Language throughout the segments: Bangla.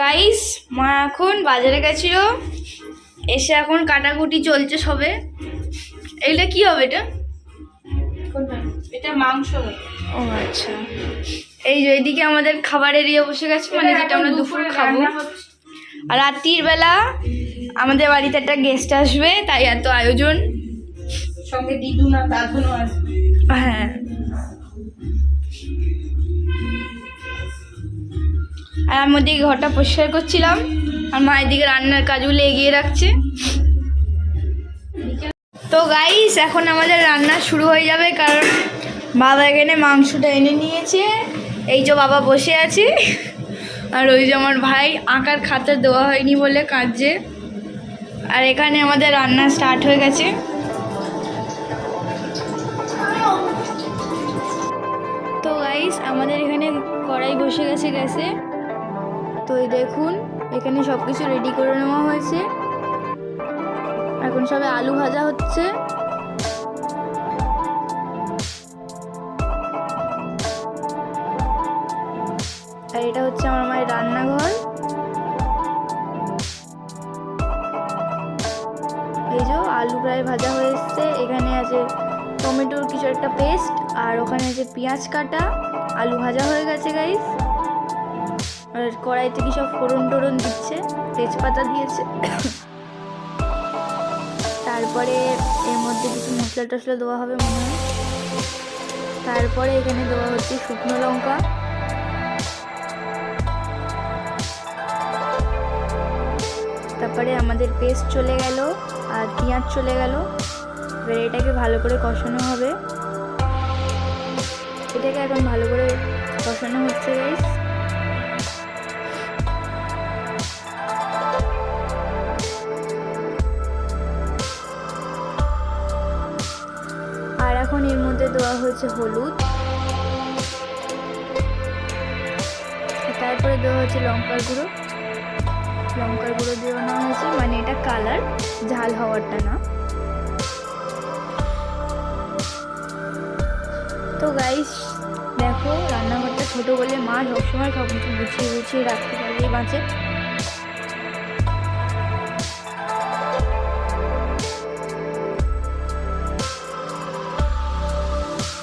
গাইস, মা এখন বাজারে গেছিল, এসে এখন কাটাকুটি চলছে সবে। এইটা কি হবে? এটা মাংস। ও আচ্ছা, এই যে এইদিকে আমাদের খাবার এরিয়া বসে গেছে, মানে যেটা আমরা দুপুর খাবো। আর রাত্রির বেলা আমাদের বাড়িতে একটা গেস্ট আসবে, তাই এত আয়োজন। সঙ্গে দিদু না দাদুনও আসবে। হ্যাঁ, আর আমি ওদিকে ঘরটা পরিষ্কার করছিলাম, আর মায়ের দিকে রান্নার কাজগুলো এগিয়ে রাখছে। তো গাইস, এখন আমাদের রান্না শুরু হয়ে যাবে, কারণ বাবা এখানে মাংসটা এনে নিয়েছে। এই যে বাবা বসে আছে, আর ওই যে আমার ভাই আঁকার খাতা দেওয়া হয়নি বলে কাঁদছে। আর এখানে আমাদের রান্না স্টার্ট হয়ে গেছে। তো গাইস, আমাদের এখানে কড়াই বসে গেছে গ্যাসে। তো এই দেখুন, এখানে সব কিছু রেডি করে নেওয়া হয়েছে। এখন সবে আলু ভাজা হচ্ছে। আর এটা হচ্ছে আমার মায়ের রান্নাঘর। এই যে আলু প্রায় ভাজা হয়ে এসছে। এখানে আছে টমেটোর কিছু একটা পেস্ট, আর ওখানে আছে পেঁয়াজ কাটা। আলু ভাজা হয়ে গেছে গাইস। আর কড়াইতে কি সব ফোড়ন টোড়ন দিচ্ছে, তেজপাতা দিয়েছে। তারপরে এর মধ্যে কিছু মশলা টশলা দেওয়া হবে মনে হয়। তারপরে এখানে দেওয়া হচ্ছে শুকনো লঙ্কা। তারপরে আমাদের পেস্ট চলে গেল, আর পেঁয়াজ চলে গেল। এবার এটাকে ভালো করে কষানো হবে। এটাকে এখন ভালো করে কষানো হচ্ছে গাইস। আর এখন এর মধ্যে দেওয়া হয়েছে হলুদ, তারপরে দেওয়া হচ্ছে লঙ্কার গুঁড়ো। লঙ্কার গুঁড়ো দেওয়া নেওয়া হয়েছে, মানে এটা কালার, ঝাল হওয়ারটা না। তো গাইস দেখো, রান্নাঘরটা ছোট বলে মা সবসময় সব কিছু গুছিয়ে গুছিয়ে রাখতে পারলেই বাঁচে।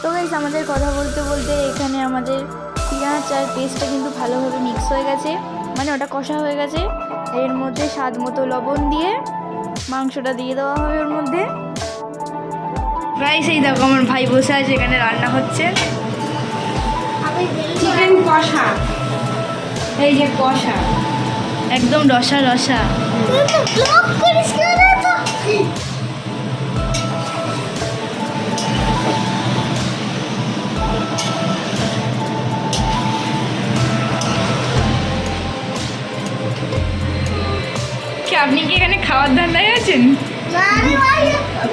তো গাইস, আমাদের কথা বলতে বলতে এখানে আমাদের পেঁয়াজ আর পেস্টটা কিন্তু ভালোভাবে মিক্স হয়ে গেছে, মানে ওটা কষা হয়ে গেছে। এর মধ্যে স্বাদ মতো লবণ দিয়ে মাংসটা দিয়ে দেওয়া হবে ওর মধ্যে। গাইস, এই দেখো আমার ভাই বসে আছে, এখানে রান্না হচ্ছে চিকেন কষা। এই যে কষা, একদম রসা রসা। কি আপনি কি এখানে খাওয়ার ধান্দায় আছেন?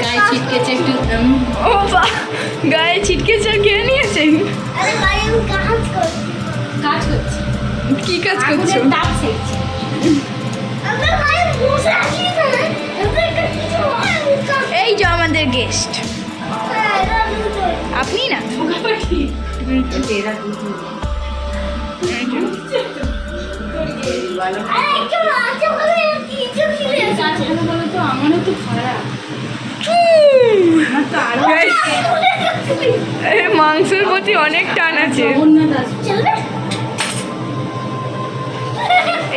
গায়ে ছিটকেছে একটু। ও বা, গায়ে ছিটকেছে আর খেয়ে নিয়েছেন? কাজ করছি। কি কাজ করছো? তাপ সেকছি। এই যে আমাদের গেস্ট। আপনি না? আমারও তো খারাপ। মাংসের প্রতি অনেক টান আছে।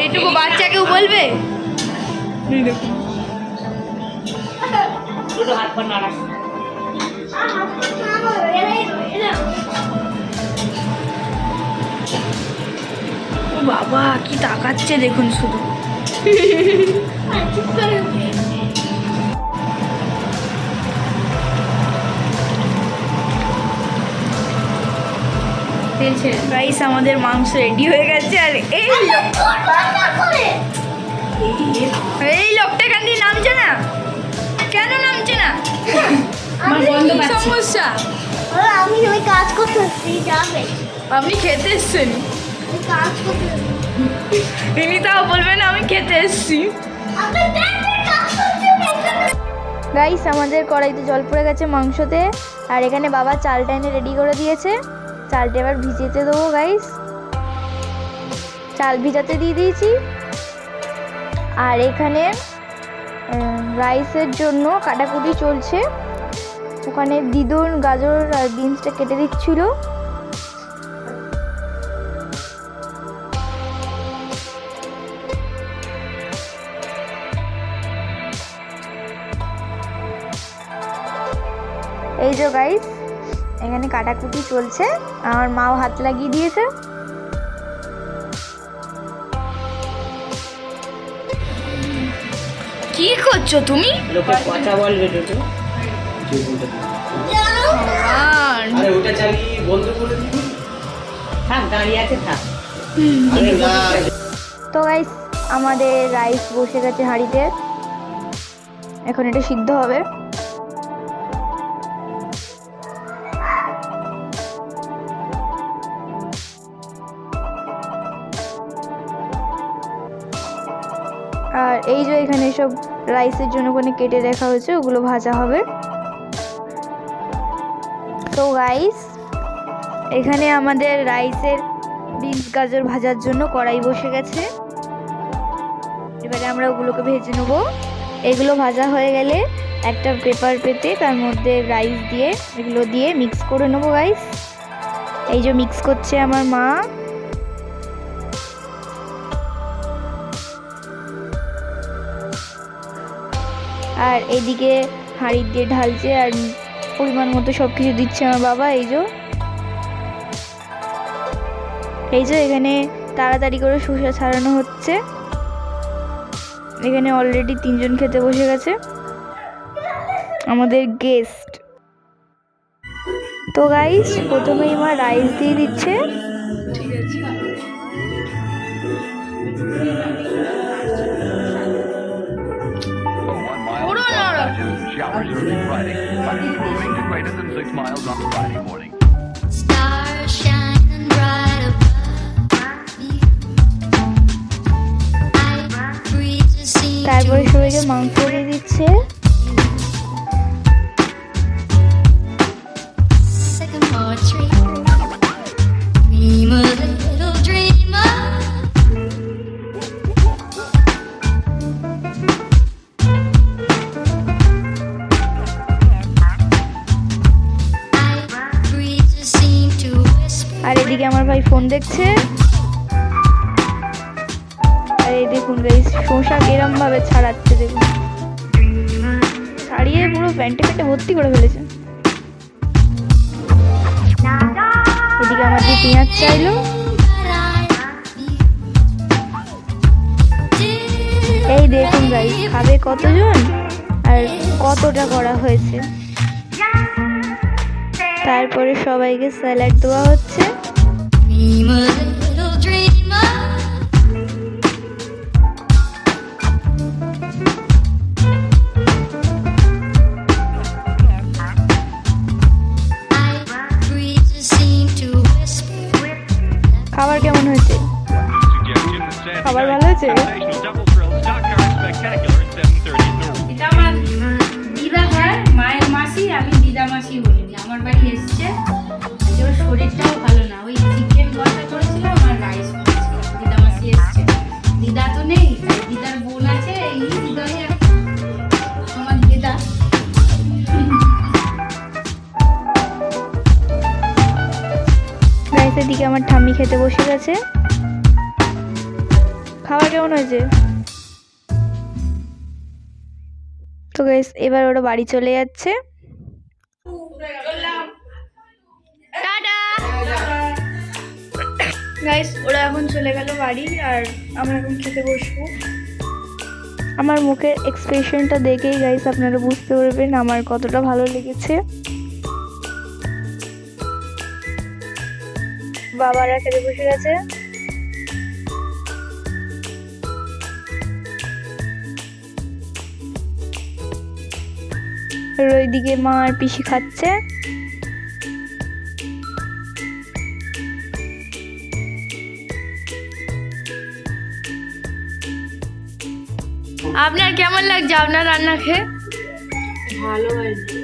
এইটুকু বাচ্চাকেও বলবে? হাত পা নাড়া। ও বাবা, কি তাকাচ্ছে দেখুন শুধু। গাইস, আমাদের মাংস রেডি হয়ে গেছে। আর এই লোকটা এখান দিয়ে নামছে না কেন? নামছে না, কি সমস্যা? আমি ওই কাজ করতেছি, যাবে আপনি খেতে এসছেন? কাজ করতে ইনি তাও বলবেন আমি খেতে এসছি। গাইস, আমাদের কড়াইতে জল পড়ে গেছে মাংসতে, আর এখানে বাবা চালটা এনে রেডি করে দিয়েছে। চালটা এবার ভিজিয়ে দেবো গাইস। চাল ভিজাতে দিয়ে দিয়েছি। আর এখানে রাইসের জন্য কাটাকুটি চলছে। ওখানে দিদুন গাজর আর বিনসটা কেটে দিচ্ছিল। এই যে গাইস এখানে কাটাকুটি চলছে, আমার মাও হাত লাগিয়ে দিয়েছে। কি করছো তুমি? লোকে কথা বলবে দুটো। আরে ওটা চালিয়ে বন্ধ করে দিবি। থাক দাঁড়িয়ে আছে থাক। আরে না। তো গাইস আমাদের রাইস বসে গেছে হাঁড়িতে, এখন এটা সিদ্ধ হবে। আর এই যে এখানে সব রাইসের জন্য ওখানে কেটে রাখা হয়েছে, ওগুলো ভাজা হবে। তো গাইস এখানে আমাদের রাইসের বিনস গাজর ভাজার জন্য কড়াই বসে গেছে। এবারে আমরা ওগুলোকে ভেজে নেব। এগুলো ভাজা হয়ে গেলে একটা পেপার পেতে তার মধ্যে রাইস দিয়ে এগুলো দিয়ে মিক্স করে নেবো গাইস। এই যে মিক্স করছে আমার মা। আর এদিকে হাঁড়ি দিয়ে ঢালছে আর পরিমাণ মতো সব কিছু দিচ্ছে আমার বাবা। এই যে এখানে তাড়াতাড়ি করে শসা ছাড়ানো হচ্ছে। এখানে অলরেডি 3 জন খেতে বসে গেছে, আমাদের গেস্ট। তো গাইস প্রথমেই মা রাইস দিয়ে দিচ্ছে। ঠিক আছে, Showers early Friday, but improving to greater than 6 miles on Friday morning. Stars shining bright above me. I breathe to see তারপরে সবাইকে মাংস দিয়ে দিচ্ছে। sycamore tree. Dream a little dreamer. I breathe to seem to whisper. আর এদিকে আমার ভাই ফোন দেখছে। আর এই দেখুন গাইস শসা কিরম ভাবে ছাড়াচ্ছে, দেখুন ছাড়িয়ে পুরো প্যান্টে প্যান্টে ভর্তি করে ফেলেছে। এদিকে আমার দিয়ে পেঁয়াজ চাইলো। এই দেখুন গাইস খাবে কতজন আর কতটা করা হয়েছে। তারপরে সবাইকে স্যালাড দেওয়া হচ্ছে। Dream a little dreamer. I breathe to seem to whisper. খাবার কেমন হয়েছে? খাবার ভালো হয়েছে? এটা আমার দিদা হয়, মায়ের মাসি। আমি দিদা মাসি বলিনি, আমার বাড়ি এসছে। ওর শরীরটাও ভালো না, ওই চিকেন কষা করেছিলাম আর রাইস করেছিলাম। দিদা মাসি এসছে, দিদা তো নেই, তাই দিদার বোন আছে। এই দিদাই আমার দিদা। রাইসের দিকে আমার ঠাম্মি খেতে বসে গেছে। খাবার কেমন হয়েছে? তো গাইস এবার ওরা বাড়ি চলে যাচ্ছে। টাটা গাইস, ওরা এখন চলে গেল বাড়ি আর আমরা এখন খেতে বসবো। আমার মুখের এক্সপ্রেশনটা দেখেই গাইস আপনারা বুঝতে পারবেন আমার কতটা ভালো লেগেছে। বাবারা খেতে বসে গেছে। আর ওইদিকে মা আর পিসি খাচ্ছে। আপনার কেমন লাগছে আপনার রান্না খেয়ে? ভালো হয়েছে।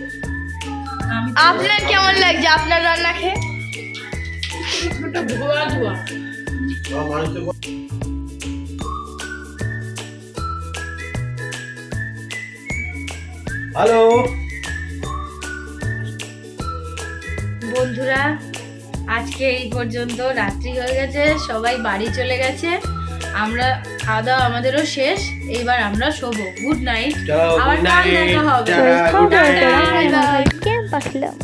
আপনার কেমন লাগছে আপনার রান্না খেয়ে? ধোয়া ধোয়া। হ্যালো। বন্ধুরা আজকে এই পর্যন্ত, রাত্রি হয়ে গেছে, সবাই বাড়ি চলে গেছে, আমরা খাওয়া দাওয়া আমাদেরও শেষ, এইবার আমরা শোবো। গুড নাইট, চলো, আবার good কাল night. দেখা হবে। Tata, good night. Tata, bye bye। Camp আসলাম